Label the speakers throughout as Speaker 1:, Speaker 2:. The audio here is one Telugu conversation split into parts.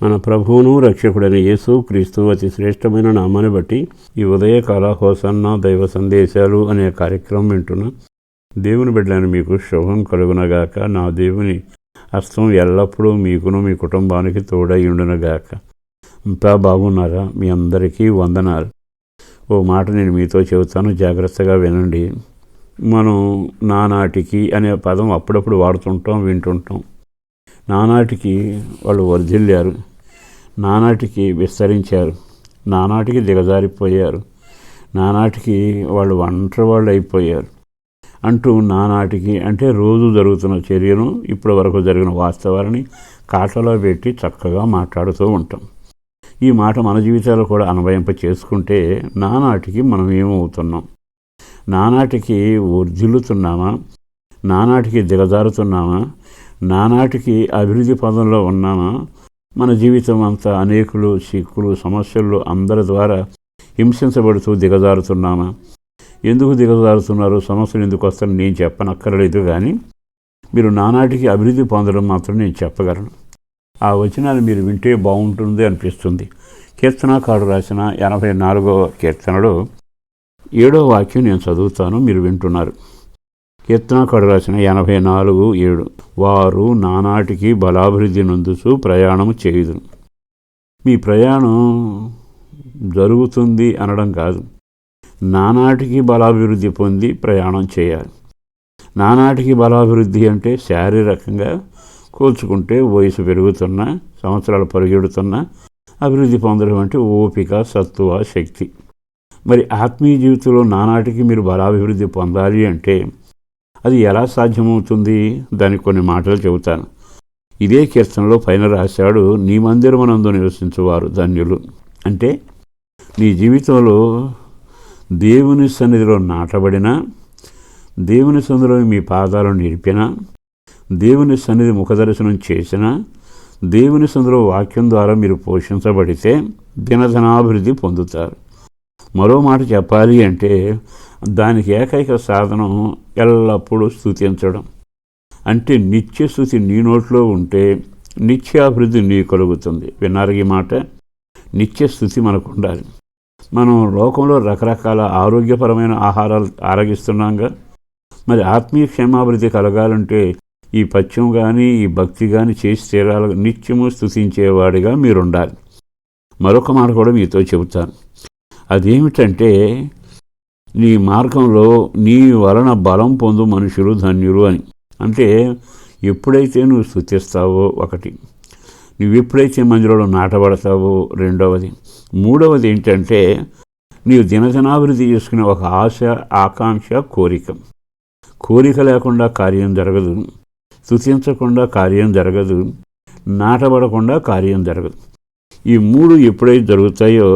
Speaker 1: మన ప్రభువును రక్షకుడైన యేసు క్రీస్తు అతి శ్రేష్టమైన నామాన్ని బట్టి ఈ ఉదయకాల హోసన్న దైవ సందేశాలు అనే కార్యక్రమం వింటున్న దేవుని బిడ్డలను మీకు శుభం కలుగునగాక. నా దేవుని హస్తం ఎల్లప్పుడూ మీకును మీ కుటుంబానికి తోడై ఉండునగాక. అంతా బాగున్నారా? మీ అందరికీ వందనాలు. ఓ మాట నేను మీతో చెబుతాను, జాగ్రత్తగా వినండి. మనం నానాటికి అనే పదం అప్పుడప్పుడు వాడుతుంటాం, వింటుంటాం. నానాటికి వాళ్ళు వర్ధిల్లారు, నానాటికి విస్తరించారు, నానాటికి దిగజారిపోయారు, నానాటికి వాళ్ళు ఒంటరి వాళ్ళు అయిపోయారు అంటూ నానాటికి అంటే రోజు జరుగుతున్న చర్యను, ఇప్పటి వరకు జరిగిన వాస్తవాలని కాటలో పెట్టి చక్కగా మాట్లాడుతూ ఉంటాం. ఈ మాట మన జీవితాలు కూడా అన్వయింప చేసుకుంటే నానాటికి మనం ఏమవుతున్నాం? నానాటికి వర్ధిల్లుతున్నామా? నానాటికి దిగజారుతున్నామా? నానాటికి అభివృద్ధి పదంలో ఉన్నామా? మన జీవితం అంతా అనేకులు, చిక్కులు, సమస్యలు అందరి ద్వారా హింసించబడుతూ దిగజారుతున్నామా? ఎందుకు దిగజారుతున్నారు, సమస్యలు ఎందుకు వస్తారని నేను చెప్పనక్కర్లేదు, కానీ మీరు నానాటికి అభివృద్ధి పొందడం మాత్రం నేను చెప్పగలను. ఆ వచనాలు మీరు వింటే బాగుంటుంది అనిపిస్తుంది. కీర్తనాకారుడు రాసిన 84వ కీర్తనలో 7వ వాక్యం నేను చదువుతాను, మీరు వింటున్నారు. కీర్తనాకారుడు రాసిన 84:7 వారు నానాటికి బలాభివృద్ధి నొందుచు ప్రయాణము చేయుదురు. మీ ప్రయాణం జరుగుతుంది అనడం కాదు, నానాటికి బలాభివృద్ధి పొంది ప్రయాణం చేయాలి. నానాటికి బలాభివృద్ధి అంటే శారీరకంగా కోల్చుకుంటే వయసు పెరుగుతున్నా, సంవత్సరాలు పరిగెడుతున్నా అభివృద్ధి పొందడం అంటే ఓపిక, సత్తువ, శక్తి. మరి ఆత్మీయ జీవితంలో నానాటికి మీరు బలాభివృద్ధి పొందాలి అంటే అది ఎలా సాధ్యమవుతుంది? దానికి కొన్ని మాటలు చెబుతాను. ఇదే కీర్తనలో పైన రాశాడు, నీ మందిరమునందు నివసించువారు ధన్యులు. అంటే నీ జీవితంలో దేవుని సన్నిధిలో నాటబడిన, దేవుని సన్నిధిలో మీ పాదాలను నిలిపిన, దేవుని సన్నిధి ముఖదర్శనం చేసిన, దేవుని సన్నిధిలో వాక్యం ద్వారా మీరు పోషించబడితే దినధనాభివృద్ధి పొందుతారు. మరో మాట చెప్పాలి అంటే దానికి ఏకైక సాధనం ఎల్లప్పుడూ స్తుతించడం. అంటే నిత్య స్తుతి నీ నోట్లో ఉంటే నిత్యాభివృద్ధి నీ కలుగుతుంది. విన్నారు ఈ మాట? నిత్య స్తుతి మనకు ఉండాలి. మనం లోకంలో రకరకాల ఆరోగ్యపరమైన ఆహారాలు ఆరగిస్తున్నాంగా, మరి ఆత్మీయ క్షేమాభివృద్ధి కలగాలంటే ఈ పథ్యం కానీ ఈ భక్తి కానీ చేసి తీరాలి. నిత్యము స్తుతించేవాడిగా మీరుండాలి. మరొక మాట కూడా మీతో చెబుతాను. అదేమిటంటే నీ మార్గంలో నీ వలన బలం పొందు మనుషులు ధన్యులు అని. అంటే ఎప్పుడైతే నువ్వు స్తుతిస్తావో ఒకటి, నువ్వు ఎప్పుడైతే మందిరంలో నాటబడతావో రెండవది, మూడవది ఏంటంటే నీవు దినదినాభివృద్ధి చేసుకునే ఒక ఆశ, ఆకాంక్ష, కోరిక. కోరిక లేకుండా కార్యం జరగదు, స్తుతించకుండా కార్యం జరగదు, నాటబడకుండా కార్యం జరగదు. ఈ మూడు ఎప్పుడైతే జరుగుతాయో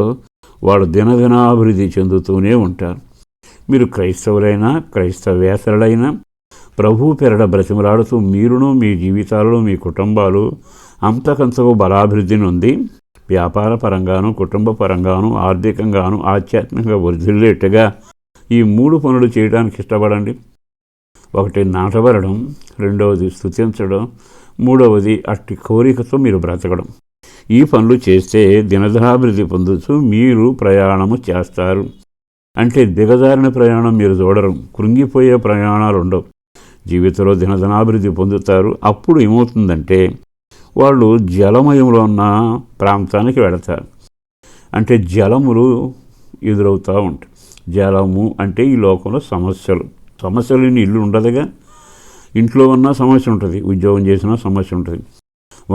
Speaker 1: వాడు దినదినాభివృద్ధి చెందుతూనే ఉంటారు. మీరు క్రైస్తవులైనా క్రైస్తవేతరులైనా ప్రభువు పెరడ బ్రతిమలాడుతూ మీరును మీ జీవితాలలో మీ కుటుంబాలు అంతకంతకు బలాభివృద్ధి నొంది వ్యాపార పరంగాను, కుటుంబ పరంగాను, ఆర్థికంగాను, ఆధ్యాత్మికంగా వర్ధిల్లేట్టుగా ఈ మూడు పనులు చేయడానికి ఇష్టపడండి. ఒకటి నాటబడడం, రెండవది స్తుతించడం, మూడవది అట్టి కోరికతో మీరు బ్రతకడం. ఈ పనులు చేస్తే దినదినాభివృద్ధి పొందుతూ మీరు ప్రయాణము చేస్తారు. అంటే దిగజారిన ప్రయాణం మీరు చూడరు, కృంగిపోయే ప్రయాణాలు ఉండవు. జీవితంలో దినదినాభివృద్ధి పొందుతారు. అప్పుడు ఏమవుతుందంటే వాళ్ళు జలమయంలో ఉన్న ప్రాంతానికి వెళతారు. అంటే జలములు ఎదురవుతూ ఉంటాయి. జలము అంటే ఈ లోకంలో సమస్యలు ఇల్లు ఉండదుగా. ఇంట్లో ఉన్న సమస్య ఉంటుంది, ఉద్యోగం చేసినా సమస్య ఉంటుంది,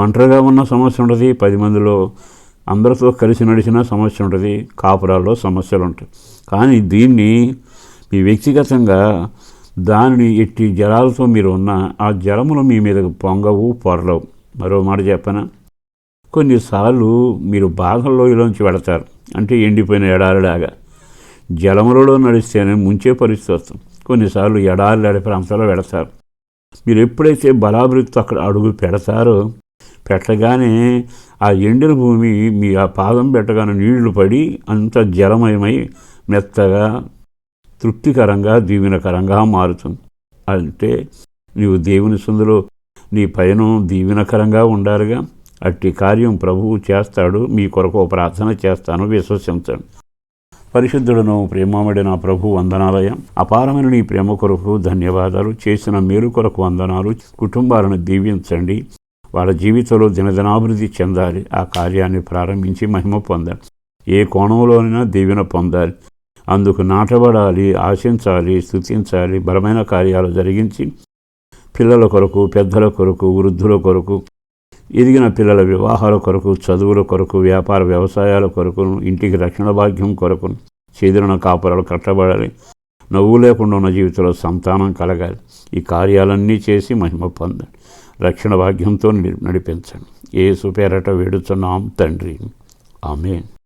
Speaker 1: ఒంటరిగా ఉన్న సమస్య ఉంటుంది, 10 మందిలో అందరితో కలిసి నడిచిన సమస్య ఉంటుంది, కాపురాల్లో సమస్యలు ఉంటాయి. కానీ దీన్ని మీ వ్యక్తిగతంగా దానిని ఎట్టి జలాలతో మీరు ఉన్న ఆ జలములు మీ మీద పొంగవు, పొరలవు. మరో మాట చెప్పనా, కొన్నిసార్లు మీరు బాధల్లోయలోంచి వెళతారు. అంటే ఎండిపోయిన ఎడారిలాగా జలములలో నడిస్తేనే ముంచే పరిస్థితి వస్తుంది. కొన్నిసార్లు ఎడారి ప్రాంతాల్లో వెళతారు. మీరు ఎప్పుడైతే బలాభివృద్ధితో అక్కడ అడుగు పెడతారో, పెట్టగానే ఆ ఎండిన భూమి మీ ఆ పాదం పెట్టగానే నీళ్లు పడి అంత జలమయమై మెత్తగా, తృప్తికరంగా, దీవెనకరంగా మారుతుంది. అంటే నీవు దేవుని సందులో నీ పయనం దీవెనకరంగా ఉండాలిగా. అట్టి కార్యం ప్రభువు చేస్తాడు. మీ కొరకు ప్రార్థన చేస్తాను, విశ్వసించండి. పరిశుద్ధుడును ప్రేమమడి నా ప్రభు వందనాలయ. అపారమైన నీ ప్రేమ కొరకు ధన్యవాదాలు. చేసిన మేలు కొరకు వందనాలు. కుటుంబాలను దీవించండి. వాళ్ళ జీవితంలో దినదినాభివృద్ధి చెందాలి. ఆ కార్యాన్ని ప్రారంభించి మహిమ పొందాలి. ఏ కోణంలోనైనా దీవెన పొందాలి. అందుకు నాటబడాలి, ఆశించాలి, స్తుతించాలి. బలమైన కార్యాలు జరిగించి పిల్లల కొరకు, పెద్దల కొరకు, వృద్ధుల కొరకు, ఎదిగిన పిల్లల వివాహాల కొరకు, చదువుల కొరకు, వ్యాపార వ్యవసాయాల కొరకు, ఇంటికి రక్షణ భాగ్యం కొరకు చెదిరిన కాపురాలు కట్టబడాలి. నవ్వు లేకుండా ఉన్న జీవితంలో సంతానం కలగాలి. ఈ కార్యాలన్నీ చేసి మహిమ పొందండి. రక్షణ భాగ్యంతో నడిపించండి. యేసు పేరట వేడుచున్నాం తండ్రి. ఆమేన్.